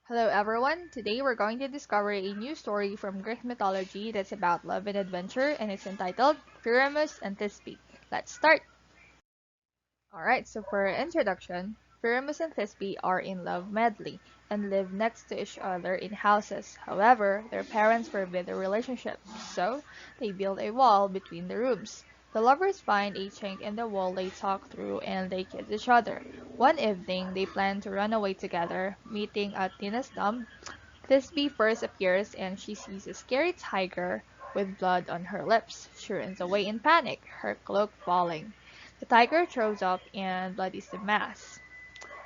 Hello everyone, today we're going to discover a new story from Greek mythology that's about love and adventure and it's entitled Pyramus and Thisbe. Let's start! Alright, so for our introduction, Pyramus and Thisbe are in love madly and live next to each other in houses. However, their parents forbid the relationship, so they build a wall between the rooms. The lovers find a chink in the wall they talk through and they kiss each other. One evening, they plan to run away together, meeting at Ninus Tomb. Thisbe first appears and she sees a scary tiger with blood on her lips. She runs away in panic, her cloak falling. The tiger throws up and bloodies the mass.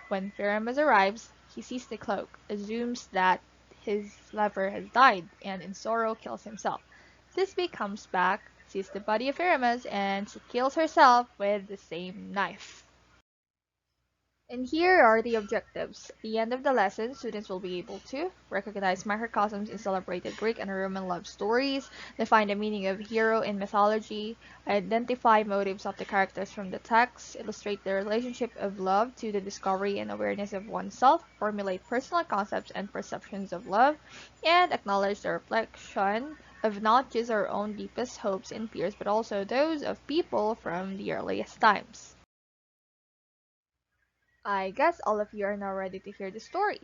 When Pyramus arrives, he sees the cloak, assumes that his lover has died, and in sorrow kills himself. Thisbe comes back, sees the body of Pyramus, and she kills herself with the same knife. And here are the objectives. At the end of the lesson, students will be able to recognize microcosms in celebrated Greek and Roman love stories, define the meaning of hero in mythology, identify motives of the characters from the text, illustrate the relationship of love to the discovery and awareness of oneself, formulate personal concepts and perceptions of love, and acknowledge the reflection of not just our own deepest hopes and fears, but also those of people from the earliest times. I guess all of you are now ready to hear the story.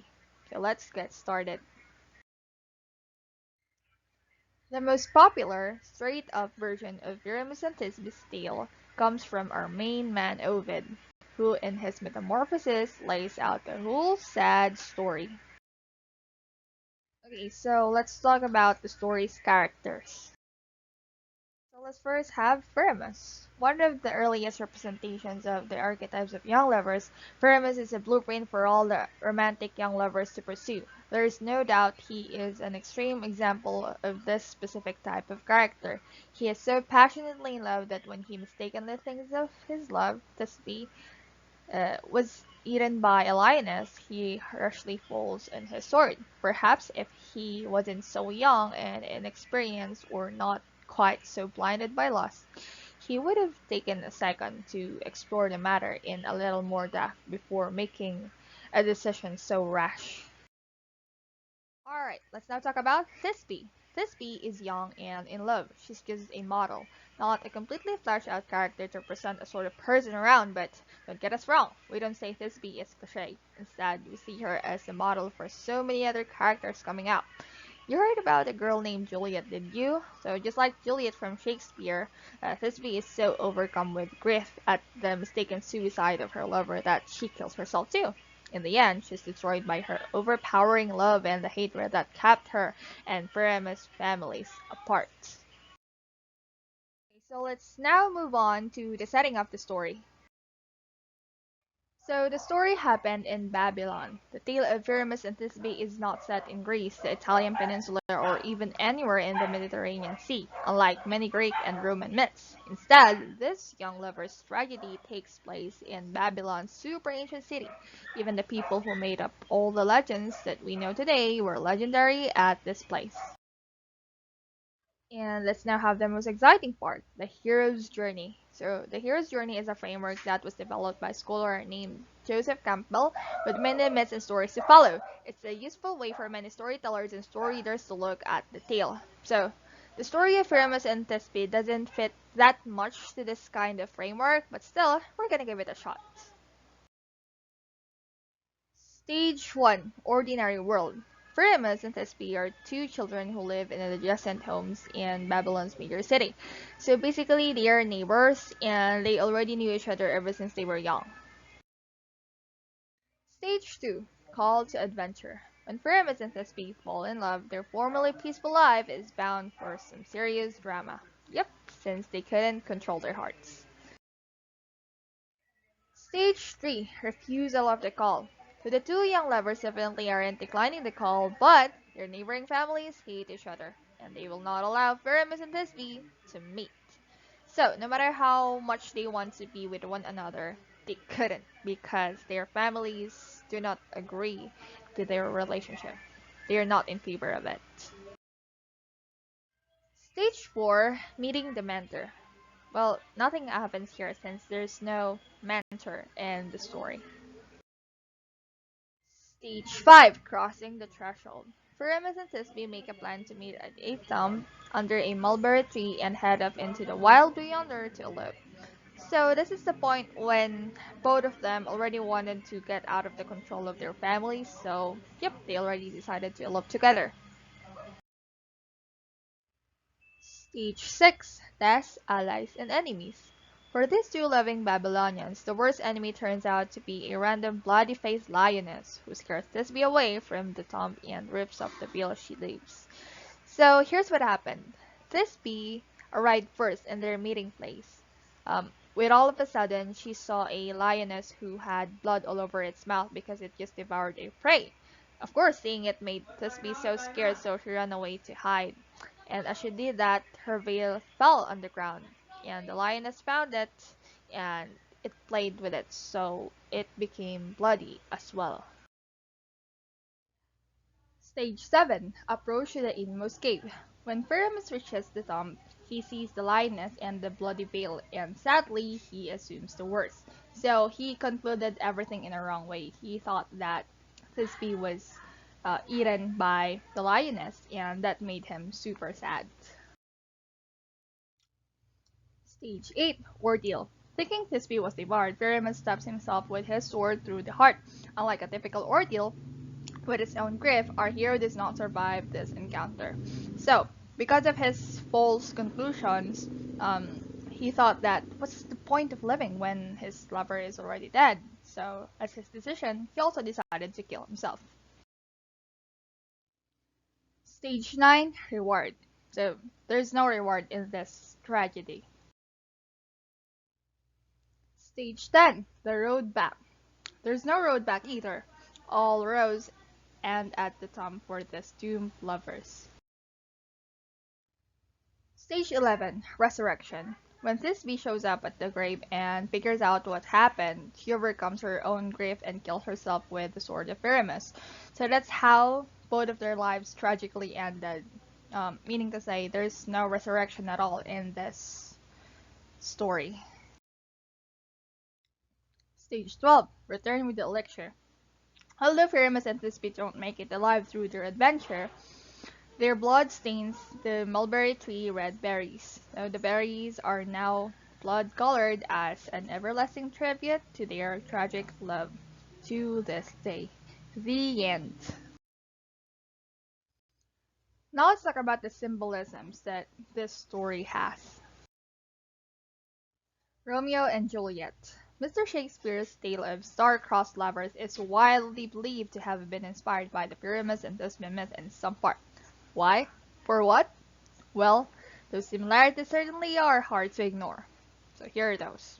So let's get started. The most popular, straight-up version of Pyramus and Thisbe's tale comes from our main man Ovid, who in his Metamorphosis lays out the whole sad story. Okay, so let's talk about the story's characters. So let's first have Pyramus. One of the earliest representations of the archetypes of young lovers, Pyramus is a blueprint for all the romantic young lovers to pursue. There is no doubt he is an extreme example of this specific type of character. He is so passionately in love that when he mistakenly thinks of his love, Thisbe, was eaten by a lioness, he harshly falls on his sword. Perhaps if he wasn't so young and inexperienced or not quite so blinded by lust, he would have taken a second to explore the matter in a little more depth before making a decision so rash. Alright, let's now talk about Thisbe. Thisbe is young and in love. She's just a model, not a completely fleshed out character to present a sort of person around, but don't get us wrong, we don't say Thisbe is cliche. Instead, we see her as a model for so many other characters coming out. You heard about a girl named Juliet, did you? So just like Juliet from Shakespeare, Thisbe is so overcome with grief at the mistaken suicide of her lover that she kills herself too. In the end, she's destroyed by her overpowering love and the hatred that kept her and Pyramus' families apart. Okay, so let's now move on to the setting of the story. So the story happened in Babylon. The tale of Pyramus and Thisbe is not set in Greece, the Italian peninsula, or even anywhere in the Mediterranean Sea, unlike many Greek and Roman myths. Instead, this young lover's tragedy takes place in Babylon's super ancient city. Even the people who made up all the legends that we know today were legendary at this place. And let's now have the most exciting part, the hero's journey. So the hero's journey is a framework that was developed by a scholar named Joseph Campbell with many myths and stories to follow. It's a useful way for many storytellers and story readers to look at the tale. So the story of Pyramus and Thisbe doesn't fit that much to this kind of framework, but still, we're gonna give it a shot. Stage 1, Ordinary World. Pyramus and Thisbe are two children who live in adjacent homes in Babylon's major city. So basically, they are neighbors and they already knew each other ever since they were young. Stage 2, Call to Adventure. When Pyramus and Thisbe fall in love, their formerly peaceful life is bound for some serious drama. Yep, since they couldn't control their hearts. Stage 3, Refusal of the Call. So the two young lovers definitely aren't declining the call, but their neighboring families hate each other, and they will not allow Pyramus and Thisbe to meet. So no matter how much they want to be with one another, they couldn't because their families do not agree to their relationship. They are not in favor of it. Stage 4, Meeting the Mentor. Well, nothing happens here since there's no mentor in the story. Stage 5, Crossing the Threshold. Pyramus and Thisbe make a plan to meet at a tomb under a mulberry tree and head off into the wild yonder to elope. So this is the point when both of them already wanted to get out of the control of their families, so yep, they already decided to elope together. Stage 6, Tests, Allies, and Enemies. For these two loving Babylonians, the worst enemy turns out to be a random bloody-faced lioness who scares Thisbe away from the tomb and rips off the veil she leaves. So here's what happened. Thisbe arrived first in their meeting place. With all of a sudden, she saw a lioness who had blood all over its mouth because it just devoured a prey. Of course, seeing it made Thisbe so scared, so she ran away to hide. And as she did that, her veil fell on the ground, and the lioness found it, and it played with it, so it became bloody as well. Stage 7, Approach to the inmost cave. When Pyramus reaches the tomb, he sees the lioness and the bloody veil, and sadly, he assumes the worst. So he concluded everything in a wrong way. He thought that Thisbe was eaten by the lioness, and that made him super sad. Stage 8, Ordeal. Thinking Thisbe was devoured, Pyramus stabs himself with his sword through the heart. Unlike a typical ordeal, with his own grief, our hero does not survive this encounter. So, because of his false conclusions, he thought that what's the point of living when his lover is already dead? So, as his decision, he also decided to kill himself. Stage 9, Reward. So, there's no reward in this tragedy. Stage 10, The Road Back. There's no road back either. All roads end at the tomb for these doomed lovers. Stage 11, Resurrection. When Thisbe shows up at the grave and figures out what happened, she overcomes her own grief and kills herself with the sword of Pyramus. So that's how both of their lives tragically ended. Meaning to say, there's no resurrection at all in this story. Stage 12, Return with the Elixir. Although Pyramus and Thisbe don't make it alive through their adventure, their blood stains the mulberry tree red berries. So the berries are now blood-colored as an everlasting tribute to their tragic love to this day. The end. Now let's talk about the symbolisms that this story has. Romeo and Juliet. Mr. Shakespeare's tale of star-crossed lovers is widely believed to have been inspired by the Pyramus and Thisbe myth in some part. Why? For what? Well, those similarities certainly are hard to ignore. So here are those.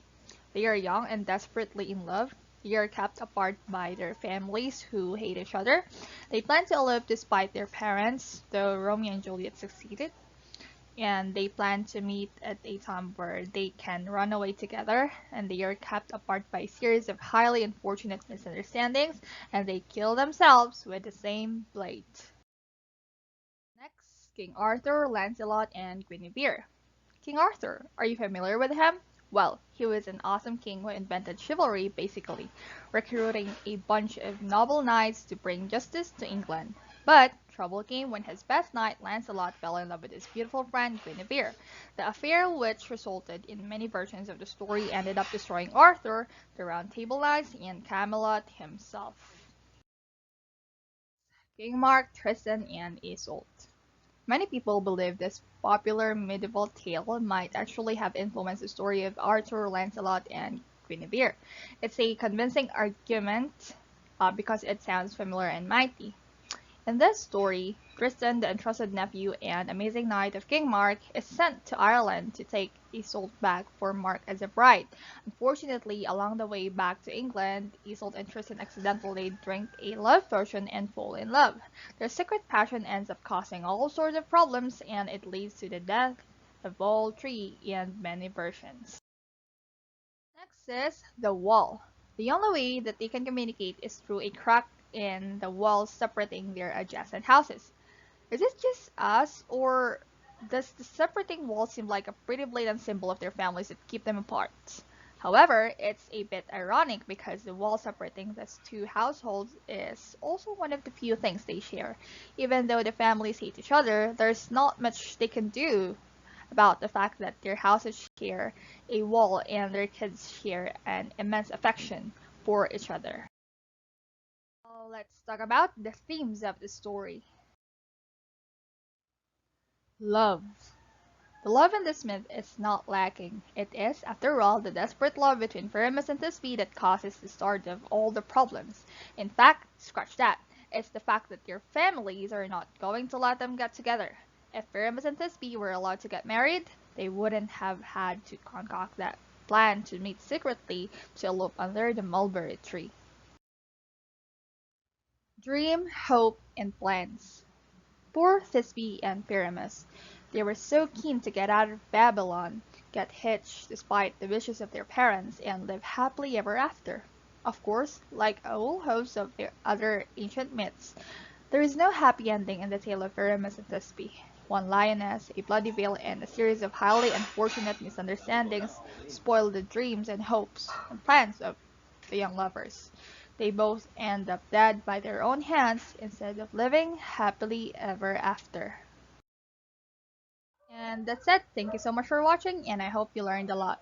They are young and desperately in love. They are kept apart by their families who hate each other. They plan to elope despite their parents, though Romeo and Juliet succeeded. And they plan to meet at a time where they can run away together, and they are kept apart by a series of highly unfortunate misunderstandings, and they kill themselves with the same blade. Next, King Arthur, Lancelot, and Guinevere. King Arthur, are you familiar with him? Well, he was an awesome king who invented chivalry, basically, recruiting a bunch of noble knights to bring justice to England. But trouble came when his best knight, Lancelot, fell in love with his beautiful friend, Guinevere. The affair, which resulted in many versions of the story, ended up destroying Arthur, the Round Table Knights, and Camelot himself. King Mark, Tristan, and Isolde. Many people believe this popular medieval tale might actually have influenced the story of Arthur, Lancelot, and Guinevere. It's a convincing argument because it sounds familiar and mighty. In this story, Tristan, the entrusted nephew and amazing knight of King Mark, is sent to Ireland to take Isolde back for Mark as a bride. Unfortunately, along the way back to England, Isolde and Tristan accidentally drink a love potion and fall in love. Their secret passion ends up causing all sorts of problems, and it leads to the death of all three in many versions. Next is the wall. The only way that they can communicate is through a crack in the walls separating their adjacent houses. Is it just us, or does the separating wall seem like a pretty blatant symbol of their families that keep them apart? However, it's a bit ironic because the wall separating these two households is also one of the few things they share. Even though the families hate each other, there's not much they can do about the fact that their houses share a wall and their kids share an immense affection for each other. Now, let's talk about the themes of the story. Love. The love in this myth is not lacking. It is, after all, the desperate love between Pyramus and Thisbe that causes the start of all the problems. In fact, scratch that. It's the fact that their families are not going to let them get together. If Pyramus and Thisbe were allowed to get married, they wouldn't have had to concoct that plan to meet secretly to elope under the mulberry tree. Dream, hope, and plans. Poor Thisbe and Pyramus. They were so keen to get out of Babylon, get hitched despite the wishes of their parents, and live happily ever after. Of course, like a whole host of the other ancient myths, there is no happy ending in the tale of Pyramus and Thisbe. One lioness, a bloody veil, and a series of highly unfortunate misunderstandings spoil the dreams and hopes and plans of the young lovers. They both end up dead by their own hands instead of living happily ever after. And that's it. Thank you so much for watching, and I hope you learned a lot.